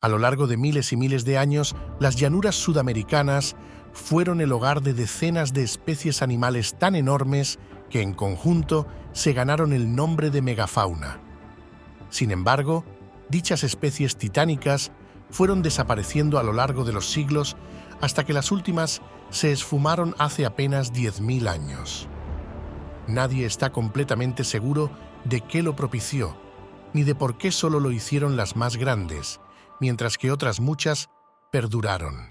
A lo largo de miles y miles de años, las llanuras sudamericanas fueron el hogar de decenas de especies animales tan enormes que en conjunto se ganaron el nombre de megafauna. Sin embargo, dichas especies titánicas fueron desapareciendo a lo largo de los siglos hasta que las últimas se esfumaron hace apenas 10.000 años. Nadie está completamente seguro de qué lo propició, ni de por qué solo lo hicieron las más grandes, mientras que otras muchas perduraron.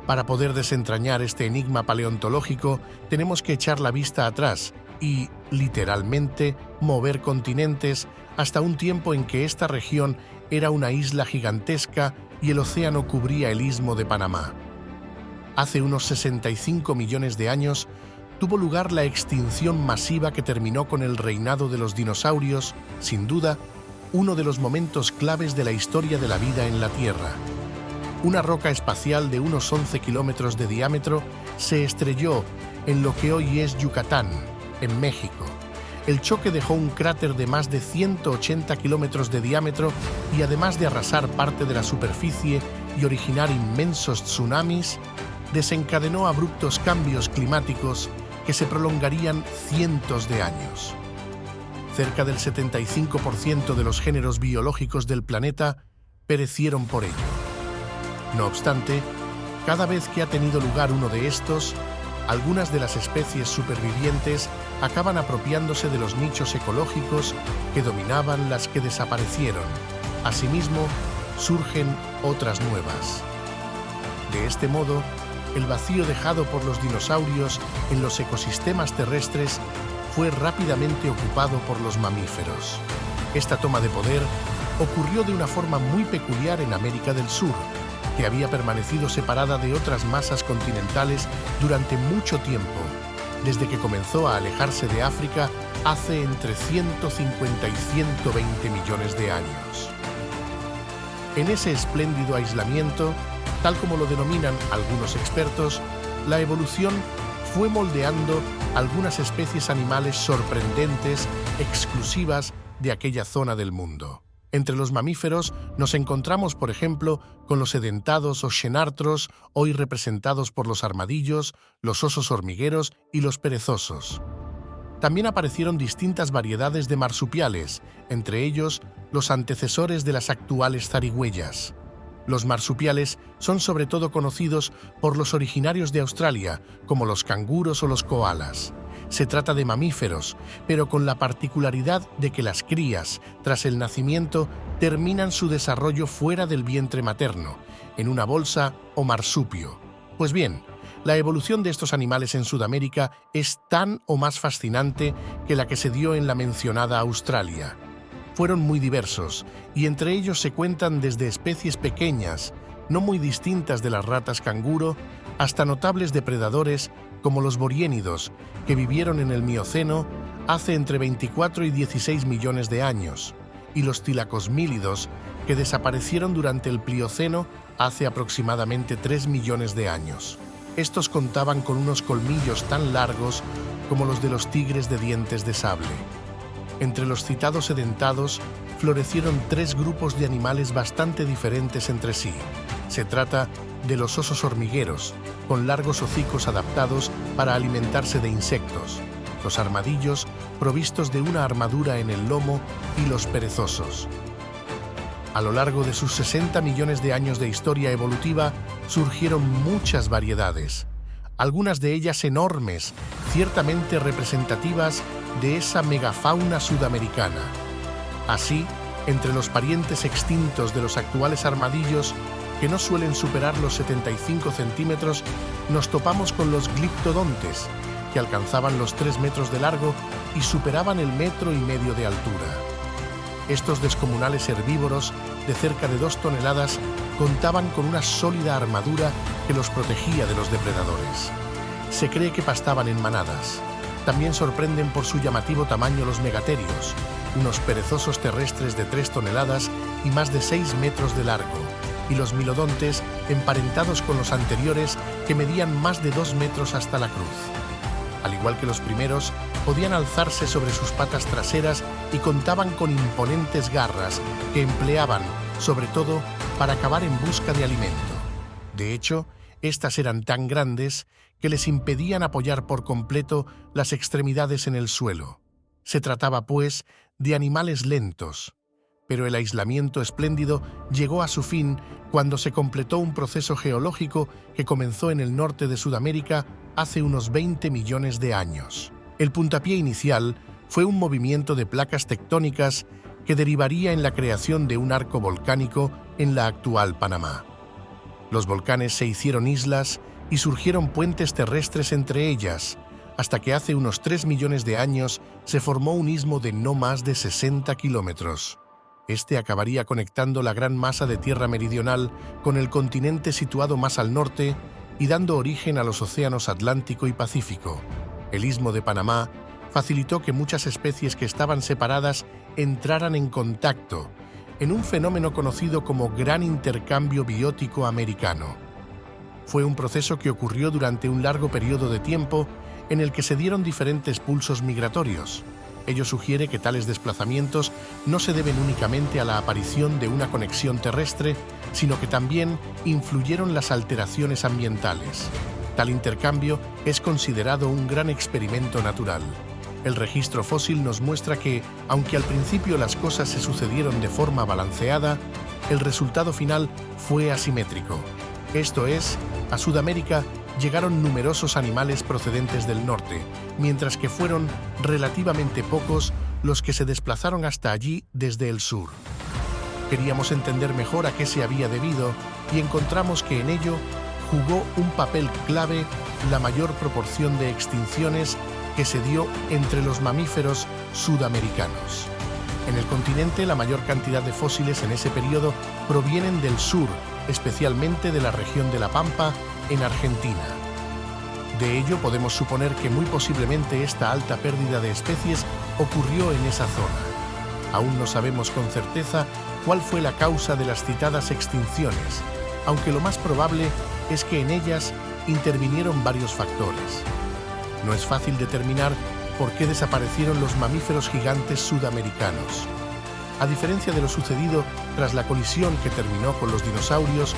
Para poder desentrañar este enigma paleontológico, tenemos que echar la vista atrás y, literalmente, mover continentes hasta un tiempo en que esta región era una isla gigantesca y el océano cubría el istmo de Panamá. Hace unos 65 millones de años, tuvo lugar la extinción masiva que terminó con el reinado de los dinosaurios, sin duda, uno de los momentos claves de la historia de la vida en la Tierra. Una roca espacial de unos 11 kilómetros de diámetro se estrelló en lo que hoy es Yucatán, en México. El choque dejó un cráter de más de 180 kilómetros de diámetro y además de arrasar parte de la superficie y originar inmensos tsunamis, desencadenó abruptos cambios climáticos que se prolongarían cientos de años. Cerca del 75% de los géneros biológicos del planeta perecieron por ello. No obstante, cada vez que ha tenido lugar uno de estos, algunas de las especies supervivientes acaban apropiándose de los nichos ecológicos que dominaban las que desaparecieron. Asimismo, surgen otras nuevas. De este modo, el vacío dejado por los dinosaurios en los ecosistemas terrestres fue rápidamente ocupado por los mamíferos. Esta toma de poder ocurrió de una forma muy peculiar en América del Sur, que había permanecido separada de otras masas continentales durante mucho tiempo, desde que comenzó a alejarse de África hace entre 150 y 120 millones de años. En ese espléndido aislamiento, tal como lo denominan algunos expertos, la evolución fue moldeando algunas especies animales sorprendentes, exclusivas de aquella zona del mundo. Entre los mamíferos nos encontramos, por ejemplo, con los edentados o xenartros, hoy representados por los armadillos, los osos hormigueros y los perezosos. También aparecieron distintas variedades de marsupiales, entre ellos los antecesores de las actuales zarigüeyas. Los marsupiales son sobre todo conocidos por los originarios de Australia, como los canguros o los koalas. Se trata de mamíferos, pero con la particularidad de que las crías, tras el nacimiento, terminan su desarrollo fuera del vientre materno, en una bolsa o marsupio. Pues bien, la evolución de estos animales en Sudamérica es tan o más fascinante que la que se dio en la mencionada Australia. Fueron muy diversos, y entre ellos se cuentan desde especies pequeñas, no muy distintas de las ratas canguro, hasta notables depredadores como los boriénidos, que vivieron en el Mioceno hace entre 24 y 16 millones de años, y los tilacosmílidos, que desaparecieron durante el Plioceno hace aproximadamente 3 millones de años. Estos contaban con unos colmillos tan largos como los de los tigres de dientes de sable. Entre los citados edentados, florecieron tres grupos de animales bastante diferentes entre sí. Se trata de los osos hormigueros, con largos hocicos adaptados para alimentarse de insectos, los armadillos, provistos de una armadura en el lomo, y los perezosos. A lo largo de sus 60 millones de años de historia evolutiva, surgieron muchas variedades, algunas de ellas enormes, ciertamente representativas de esa megafauna sudamericana. Así, entre los parientes extintos de los actuales armadillos, que no suelen superar los 75 centímetros, nos topamos con los gliptodontes, que alcanzaban los 3 metros de largo y superaban el 1,5 metros de altura. Estos descomunales herbívoros, de cerca de 2 toneladas, contaban con una sólida armadura que los protegía de los depredadores. Se cree que pastaban en manadas. También sorprenden por su llamativo tamaño los megaterios, unos perezosos terrestres de 3 toneladas y más de 6 metros de largo, y los milodontes, emparentados con los anteriores, que medían más de 2 metros hasta la cruz. Al igual que los primeros, podían alzarse sobre sus patas traseras y contaban con imponentes garras que empleaban sobre todo para cavar en busca de alimento. De hecho, estas eran tan grandes que les impedían apoyar por completo las extremidades en el suelo. Se trataba, pues, de animales lentos, pero el aislamiento espléndido llegó a su fin cuando se completó un proceso geológico que comenzó en el norte de Sudamérica hace unos 20 millones de años. El puntapié inicial fue un movimiento de placas tectónicas que derivaría en la creación de un arco volcánico en la actual Panamá. Los volcanes se hicieron islas y surgieron puentes terrestres entre ellas, hasta que hace unos 3 millones de años se formó un istmo de no más de 60 kilómetros. Este acabaría conectando la gran masa de tierra meridional con el continente situado más al norte y dando origen a los océanos Atlántico y Pacífico. El istmo de Panamá facilitó que muchas especies que estaban separadas entraran en contacto, en un fenómeno conocido como Gran Intercambio Biótico Americano. Fue un proceso que ocurrió durante un largo periodo de tiempo en el que se dieron diferentes pulsos migratorios. Ello sugiere que tales desplazamientos no se deben únicamente a la aparición de una conexión terrestre, sino que también influyeron las alteraciones ambientales. Tal intercambio es considerado un gran experimento natural. El registro fósil nos muestra que, aunque al principio las cosas se sucedieron de forma balanceada, el resultado final fue asimétrico. Esto es, a Sudamérica llegaron numerosos animales procedentes del norte, mientras que fueron relativamente pocos los que se desplazaron hasta allí desde el sur. Queríamos entender mejor a qué se había debido y encontramos que en ello jugó un papel clave la mayor proporción de extinciones que se dio entre los mamíferos sudamericanos. En el continente, la mayor cantidad de fósiles en ese periodo provienen del sur, especialmente de la región de La Pampa, en Argentina. De ello podemos suponer que muy posiblemente esta alta pérdida de especies ocurrió en esa zona. Aún no sabemos con certeza cuál fue la causa de las citadas extinciones, aunque lo más probable es que en ellas intervinieron varios factores. No es fácil determinar por qué desaparecieron los mamíferos gigantes sudamericanos. A diferencia de lo sucedido tras la colisión que terminó con los dinosaurios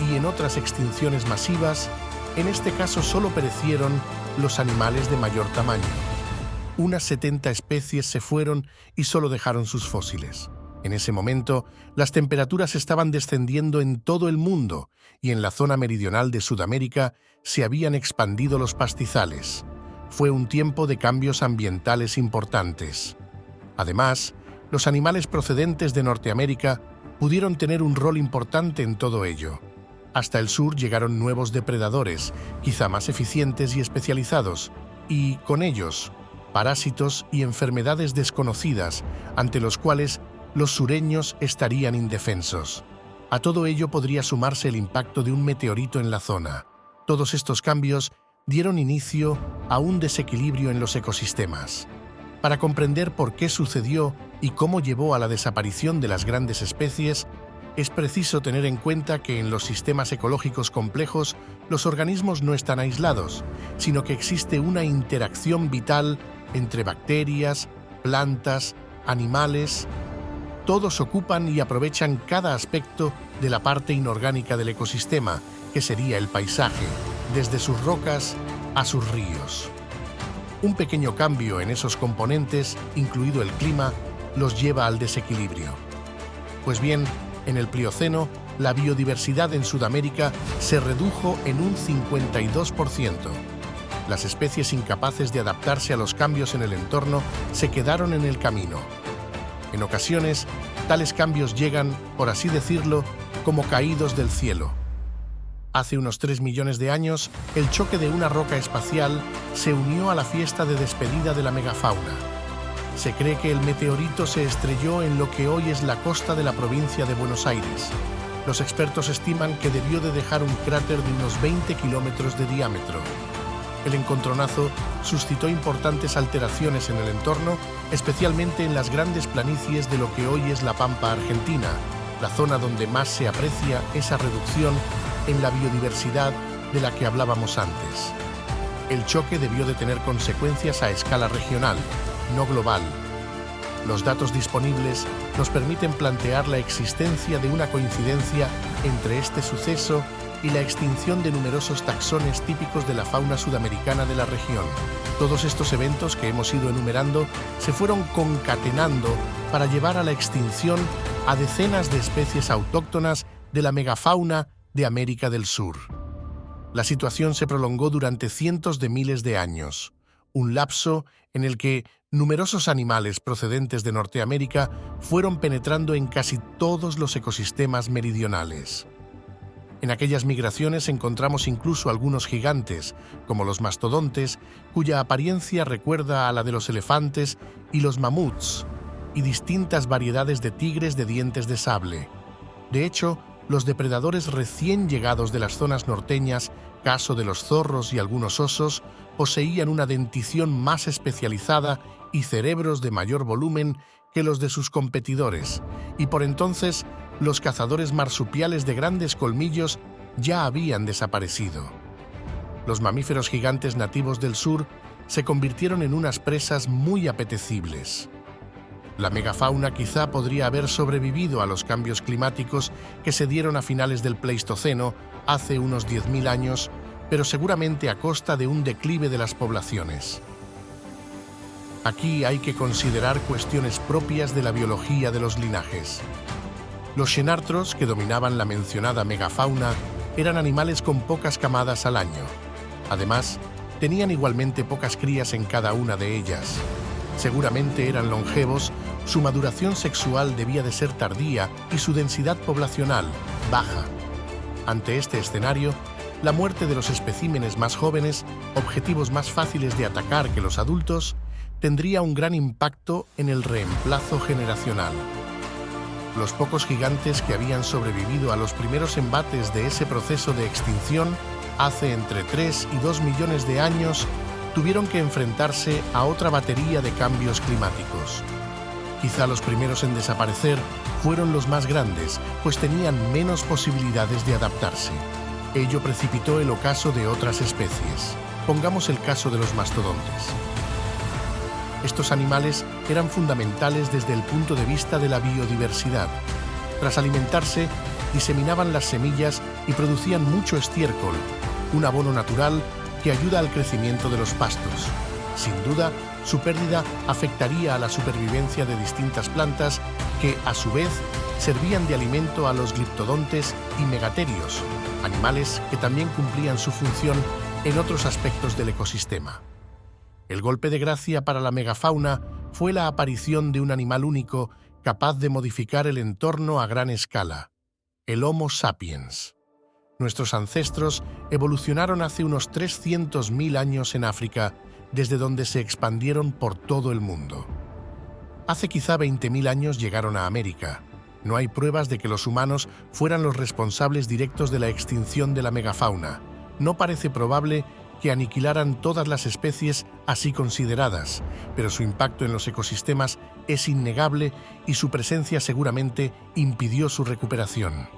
y en otras extinciones masivas, en este caso solo perecieron los animales de mayor tamaño. Unas 70 especies se fueron y solo dejaron sus fósiles. En ese momento, las temperaturas estaban descendiendo en todo el mundo y en la zona meridional de Sudamérica se habían expandido los pastizales. Fue un tiempo de cambios ambientales importantes. Además, los animales procedentes de Norteamérica pudieron tener un rol importante en todo ello. Hasta el sur llegaron nuevos depredadores, quizá más eficientes y especializados, y, con ellos, parásitos y enfermedades desconocidas ante los cuales los sureños estarían indefensos. A todo ello podría sumarse el impacto de un meteorito en la zona. Todos estos cambios dieron inicio a un desequilibrio en los ecosistemas. Para comprender por qué sucedió y cómo llevó a la desaparición de las grandes especies, es preciso tener en cuenta que en los sistemas ecológicos complejos los organismos no están aislados, sino que existe una interacción vital entre bacterias, plantas, animales. Todos ocupan y aprovechan cada aspecto de la parte inorgánica del ecosistema, que sería el paisaje, desde sus rocas a sus ríos. Un pequeño cambio en esos componentes, incluido el clima, los lleva al desequilibrio. Pues bien, en el Plioceno, la biodiversidad en Sudamérica se redujo en un 52%. Las especies incapaces de adaptarse a los cambios en el entorno se quedaron en el camino. En ocasiones, tales cambios llegan, por así decirlo, como caídos del cielo. Hace unos 3 millones de años, el choque de una roca espacial se unió a la fiesta de despedida de la megafauna. Se cree que el meteorito se estrelló en lo que hoy es la costa de la provincia de Buenos Aires. Los expertos estiman que debió de dejar un cráter de unos 20 kilómetros de diámetro. El encontronazo suscitó importantes alteraciones en el entorno, especialmente en las grandes planicies de lo que hoy es la Pampa Argentina, la zona donde más se aprecia esa reducción en la biodiversidad de la que hablábamos antes. El choque debió de tener consecuencias a escala regional, no global. Los datos disponibles nos permiten plantear la existencia de una coincidencia entre este suceso y la extinción de numerosos taxones típicos de la fauna sudamericana de la región. Todos estos eventos que hemos ido enumerando se fueron concatenando para llevar a la extinción a decenas de especies autóctonas de la megafauna de América del Sur. La situación se prolongó durante cientos de miles de años, un lapso en el que numerosos animales procedentes de Norteamérica fueron penetrando en casi todos los ecosistemas meridionales. En aquellas migraciones encontramos incluso algunos gigantes, como los mastodontes, cuya apariencia recuerda a la de los elefantes y los mamuts, y distintas variedades de tigres de dientes de sable. De hecho, los depredadores recién llegados de las zonas norteñas, caso de los zorros y algunos osos, poseían una dentición más especializada y cerebros de mayor volumen que los de sus competidores, y por entonces los cazadores marsupiales de grandes colmillos ya habían desaparecido. Los mamíferos gigantes nativos del sur se convirtieron en unas presas muy apetecibles. La megafauna quizá podría haber sobrevivido a los cambios climáticos que se dieron a finales del Pleistoceno, hace unos 10.000 años, pero seguramente a costa de un declive de las poblaciones. Aquí hay que considerar cuestiones propias de la biología de los linajes. Los xenartros, que dominaban la mencionada megafauna, eran animales con pocas camadas al año. Además, tenían igualmente pocas crías en cada una de ellas. Seguramente eran longevos, su maduración sexual debía de ser tardía y su densidad poblacional baja. Ante este escenario, la muerte de los especímenes más jóvenes, objetivos más fáciles de atacar que los adultos, tendría un gran impacto en el reemplazo generacional. Los pocos gigantes que habían sobrevivido a los primeros embates de ese proceso de extinción, hace entre 3 y 2 millones de años, tuvieron que enfrentarse a otra batería de cambios climáticos. Quizá los primeros en desaparecer fueron los más grandes, pues tenían menos posibilidades de adaptarse. Ello precipitó el ocaso de otras especies. Pongamos el caso de los mastodontes. Estos animales eran fundamentales desde el punto de vista de la biodiversidad. Tras alimentarse, diseminaban las semillas y producían mucho estiércol, un abono natural que ayuda al crecimiento de los pastos. Sin duda, su pérdida afectaría a la supervivencia de distintas plantas que, a su vez, servían de alimento a los gliptodontes y megaterios, animales que también cumplían su función en otros aspectos del ecosistema. El golpe de gracia para la megafauna fue la aparición de un animal único capaz de modificar el entorno a gran escala, el Homo sapiens. Nuestros ancestros evolucionaron hace unos 300.000 años en África, desde donde se expandieron por todo el mundo. Hace quizá 20.000 años llegaron a América. No hay pruebas de que los humanos fueran los responsables directos de la extinción de la megafauna. No parece probable que aniquilaran todas las especies así consideradas, pero su impacto en los ecosistemas es innegable y su presencia seguramente impidió su recuperación.